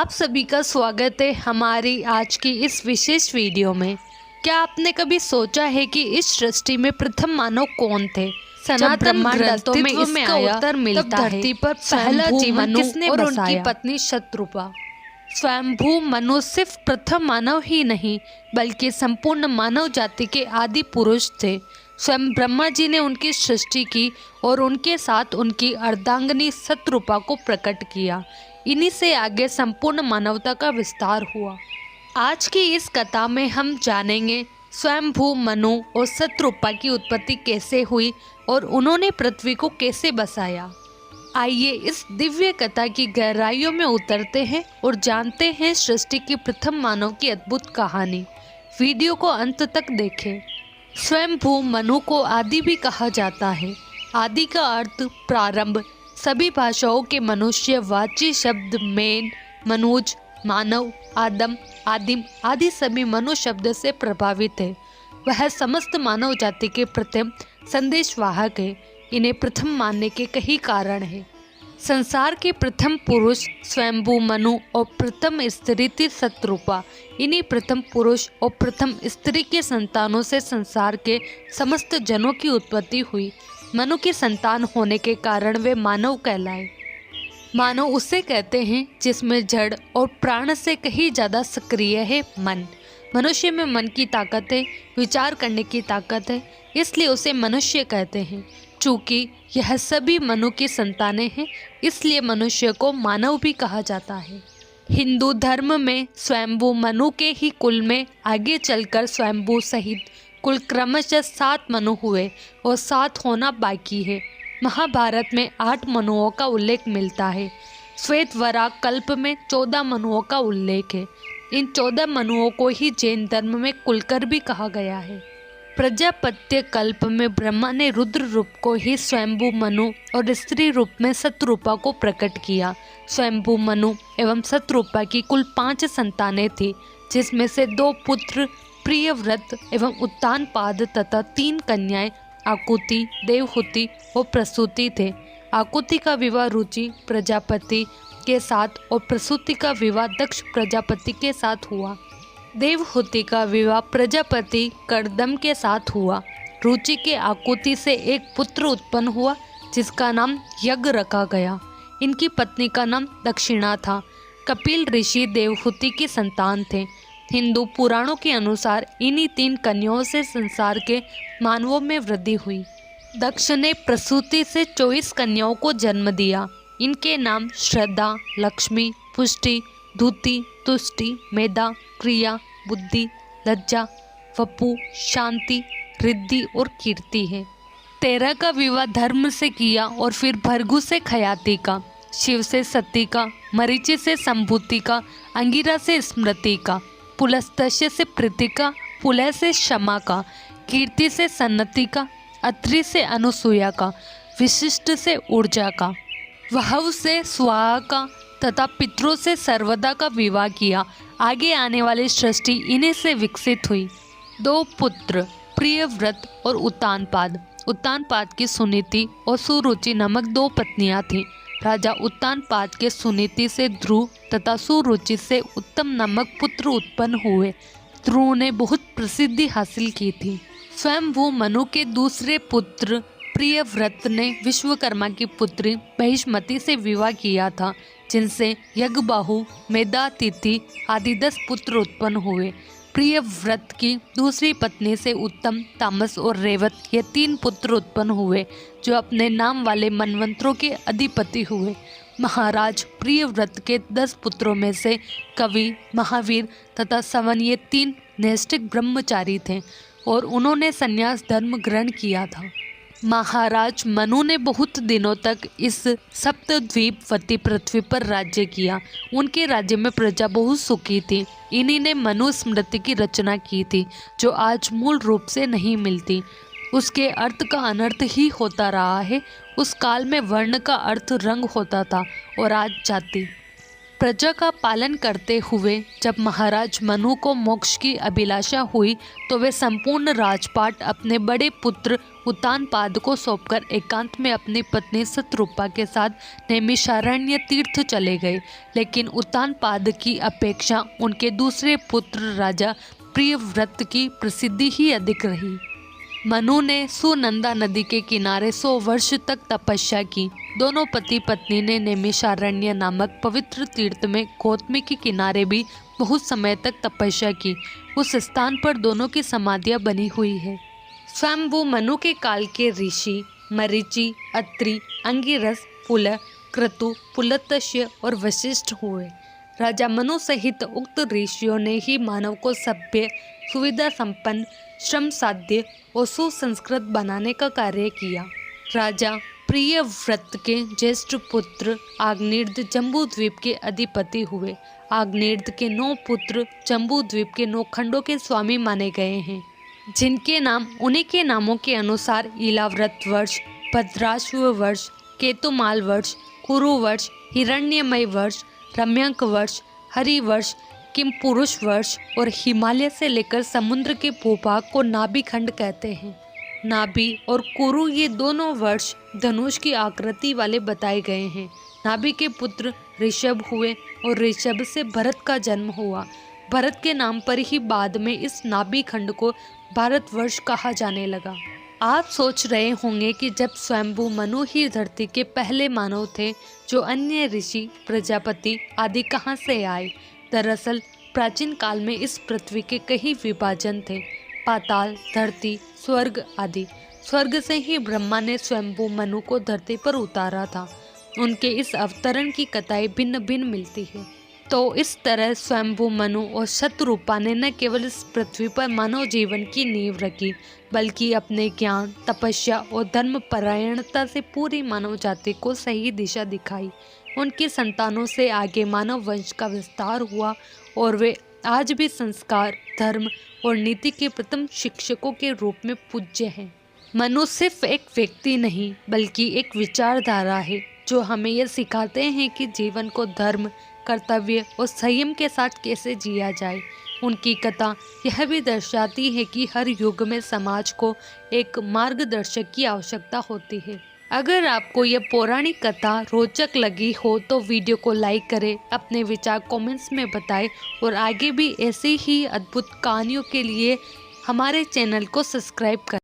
आप सभी का स्वागत है हमारी आज की इस विशेष वीडियो में। क्या आपने कभी सोचा है कि इस सृष्टि में प्रथम मानव कौन थे? सनातन ग्रंथों में इसका उत्तर मिलता है। धरती पर पहला जीवन किसने और उनकी पत्नी शत्रुपा। स्वयंभू मनु सिर्फ प्रथम मानव ही नहीं बल्कि संपूर्ण मानव जाति के आदि पुरुष थे। स्वयं ब्रह्मा जी ने उनकी सृष्टि की और उनके साथ उनकी अर्धांगिनी शत्रुपा को प्रकट किया। इन्हीं से आगे संपूर्ण मानवता का विस्तार हुआ। आज की इस कथा में हम जानेंगे स्वयंभू मनु और शत्रुपा की उत्पत्ति कैसे हुई और उन्होंने पृथ्वी को कैसे बसाया। आइए इस दिव्य कथा की गहराइयों में उतरते हैं और जानते हैं सृष्टि की प्रथम मानव की अद्भुत कहानी। वीडियो को अंत तक देखें। स्वयंभू मनु को आदि भी कहा जाता है। आदि का अर्थ प्रारंभ। सभी भाषाओं के मनुष्य वाची शब्द मेन, मनुज, मानव, आदम, आदिम आदि सभी मनु शब्द से प्रभावित है। वह समस्त मानव जाति के प्रथम संदेशवाहक है। इन्हें प्रथम मानने के कई कारण हैं। संसार के प्रथम पुरुष स्वयंभू मनु और प्रथम स्त्री थी शत्रुपा। इन्हीं प्रथम पुरुष और प्रथम स्त्री के संतानों से संसार के समस्त जनों की उत्पत्ति हुई। मनु की संतान होने के कारण वे मानव कहलाए। मानव उसे कहते हैं जिसमें जड़ और प्राण से कहीं ज़्यादा सक्रिय है मन। मनुष्य में मन की ताकत है, विचार करने की ताकत है, इसलिए उसे मनुष्य कहते हैं। चूँकि यह सभी मनु की संतानें हैं, इसलिए मनुष्य को मानव भी कहा जाता है। हिंदू धर्म में स्वयंभू मनु के ही कुल में आगे चलकर स्वयंभू सहित कुल क्रमशः 7 मनु हुए और 7 होना बाकी है। महाभारत में 8 मनुओं का उल्लेख मिलता है। श्वेतवराह कल्प में 14 मनुओं का उल्लेख है। इन 14 मनुओं को ही जैन धर्म में कुलकर भी कहा गया है। प्रजापत्य कल्प में ब्रह्मा ने रुद्र रूप को ही स्वयंभू मनु और स्त्री रूप में शत्रुपा को प्रकट किया। स्वयंभू मनु एवं शत्रुपा की कुल 5 संतानें थी, जिसमें से 2 पुत्र प्रियव्रत एवं उत्तानपाद तथा 3 कन्याएं आकुति, देवहूति और प्रसूति थे। आकुति का विवाह रुचि प्रजापति के साथ और प्रसूति का विवाह दक्ष प्रजापति के साथ हुआ। देवहूति का विवाह प्रजापति कर्दम के साथ हुआ। रुचि के आकुति से एक पुत्र उत्पन्न हुआ जिसका नाम यज्ञ रखा गया। इनकी पत्नी का नाम दक्षिणा था। कपिल ऋषि देवहूति की संतान थे। हिंदू पुराणों के अनुसार इन्हीं 3 कन्याओं से संसार के मानवों में वृद्धि हुई। दक्ष ने प्रसूति से 24 कन्याओं को जन्म दिया। इनके नाम श्रद्धा, लक्ष्मी, पुष्टि, धूति, तुष्टि, मेधा, क्रिया, बुद्धि, लज्जा, वपु, शांति, रिद्धि और कीर्ति है। 13 का विवाह धर्म से किया और फिर भृगु से खयाति का, शिव से सती का, मरीचि से संभूति का, अंगिरा से स्मृति का, पुलस्त्य से प्रीति का, पुलह से क्षमा का, कीर्ति से सन्नति का, अत्रि से अनुसूया का, विशिष्ट से ऊर्जा का, वहव से स्वाहा का तथा पितरों से सर्वदा का विवाह किया। आगे आने वाली सृष्टि इन्हीं से विकसित हुई। 2 पुत्र प्रियव्रत और उत्तानपाद। उत्तानपाद की सुनीति और सुरुचि नामक 2 पत्नियां थीं। राजा उत्तानपाद के सुनीति से ध्रुव तथा सुरुचि से उत्तम नामक पुत्र उत्पन्न हुए। ध्रुव ने बहुत प्रसिद्धि हासिल की थी। स्वयंभू मनु के दूसरे पुत्र प्रियव्रत ने विश्वकर्मा की पुत्री महिष्मति से विवाह किया था, जिनसे यज्ञबाहु, मेधातिथि आदि 10 पुत्र उत्पन्न हुए। प्रियव्रत की दूसरी पत्नी से उत्तम, तामस और रेवत ये 3 पुत्र उत्पन्न हुए, जो अपने नाम वाले मनवंतरों के अधिपति हुए। महाराज प्रियव्रत के 10 पुत्रों में से कवि, महावीर तथा सवन ये 3 नैष्ठिक ब्रह्मचारी थे और उन्होंने संन्यास धर्म ग्रहण किया था। महाराज मनु ने बहुत दिनों तक इस सप्तद्वीपवती पृथ्वी पर राज्य किया। उनके राज्य में प्रजा बहुत सुखी थी। इन्हीं ने मनु स्मृति की रचना की थी, जो आज मूल रूप से नहीं मिलती। उसके अर्थ का अनर्थ ही होता रहा है। उस काल में वर्ण का अर्थ रंग होता था और आज जाति। प्रजा का पालन करते हुए जब महाराज मनु को मोक्ष की अभिलाषा हुई तो वे संपूर्ण राजपाट अपने बड़े पुत्र उत्तानपाद को सौंपकर एकांत में अपनी पत्नी शतरूपा के साथ नैमिषारण्य तीर्थ चले गए। लेकिन उत्तानपाद की अपेक्षा उनके दूसरे पुत्र राजा प्रियव्रत की प्रसिद्धि ही अधिक रही। मनु ने सुनंदा नदी के किनारे 100 वर्ष तक तपस्या की। दोनों पति पत्नी ने नैमिषारण्य नामक पवित्र तीर्थ में गौतमी के किनारे भी बहुत समय तक तपस्या की। उस स्थान पर दोनों की समाधियां बनी हुई है। स्वयंभू मनु के काल के ऋषि मरीचि, अत्रि, अंगिरस, पुलह, क्रतु, पुलत्स्य और वशिष्ठ हुए। राजा मनु सहित उक्त ऋषियों ने ही मानव को सभ्य, सुविधा संपन्न, श्रम साध्य और सुसंस्कृत बनाने का कार्य किया। राजा प्रियव्रत के ज्येष्ठ पुत्र आग्नेय जम्बूद्वीप के अधिपति हुए। आग्नेय के 9 पुत्र जम्बूद्वीप के 9 खंडों के स्वामी माने गए हैं, जिनके नाम उन्हीं के नामों के अनुसार ईलाव्रत वर्ष, भद्राश्व वर्ष, केतुमाल वर्ष, कुरु वर्ष, हिरण्यमय वर्ष, रम्यक वर्ष, हरि वर्ष, किमपुरुष वर्ष और हिमालय से लेकर समुद्र के भूभाग को नाभि खंड कहते हैं। नाभि और कुरु ये दोनों वर्ष धनुष की आकृति वाले बताए गए हैं। नाभि के पुत्र ऋषभ हुए और ऋषभ से भरत का जन्म हुआ। भरत के नाम पर ही बाद में इस नाभि खंड को भारतवर्ष कहा जाने लगा। आप सोच रहे होंगे कि जब स्वयंभू मनु ही धरती के पहले मानव थे, जो अन्य ऋषि, प्रजापति आदि कहाँ से आए। दरअसल प्राचीन काल में इस पृथ्वी के कई विभाजन थे, पाताल, धरती, स्वर्ग आदि। स्वर्ग से ही ब्रह्मा ने स्वयंभू मनु को धरती पर उतारा था। उनके इस अवतरण की कथाएं भिन्न भिन्न मिलती है। तो इस तरह स्वयंभू मनु और शतरूपा ने न केवल इस पृथ्वी पर मानव जीवन की नींव रखी, बल्कि अपने ज्ञान, तपस्या और धर्म परायणता से पूरी मानव जाति को सही दिशा दिखाई। उनकी संतानों से आगे मानव वंश का विस्तार हुआ और वे आज भी संस्कार, धर्म और नीति के प्रथम शिक्षकों के रूप में पूज्य हैं। मनु सिर्फ एक व्यक्ति नहीं, बल्कि एक विचारधारा है जो हमें यह सिखाते हैं कि जीवन को धर्म, कर्तव्य और संयम के साथ कैसे जिया जाए। उनकी कथा यह भी दर्शाती है कि हर युग में समाज को एक मार्गदर्शक की आवश्यकता होती है। अगर आपको यह पौराणिक कथा रोचक लगी हो तो वीडियो को लाइक करें, अपने विचार कमेंट्स में बताएं और आगे भी ऐसी ही अद्भुत कहानियों के लिए हमारे चैनल को सब्सक्राइब करें।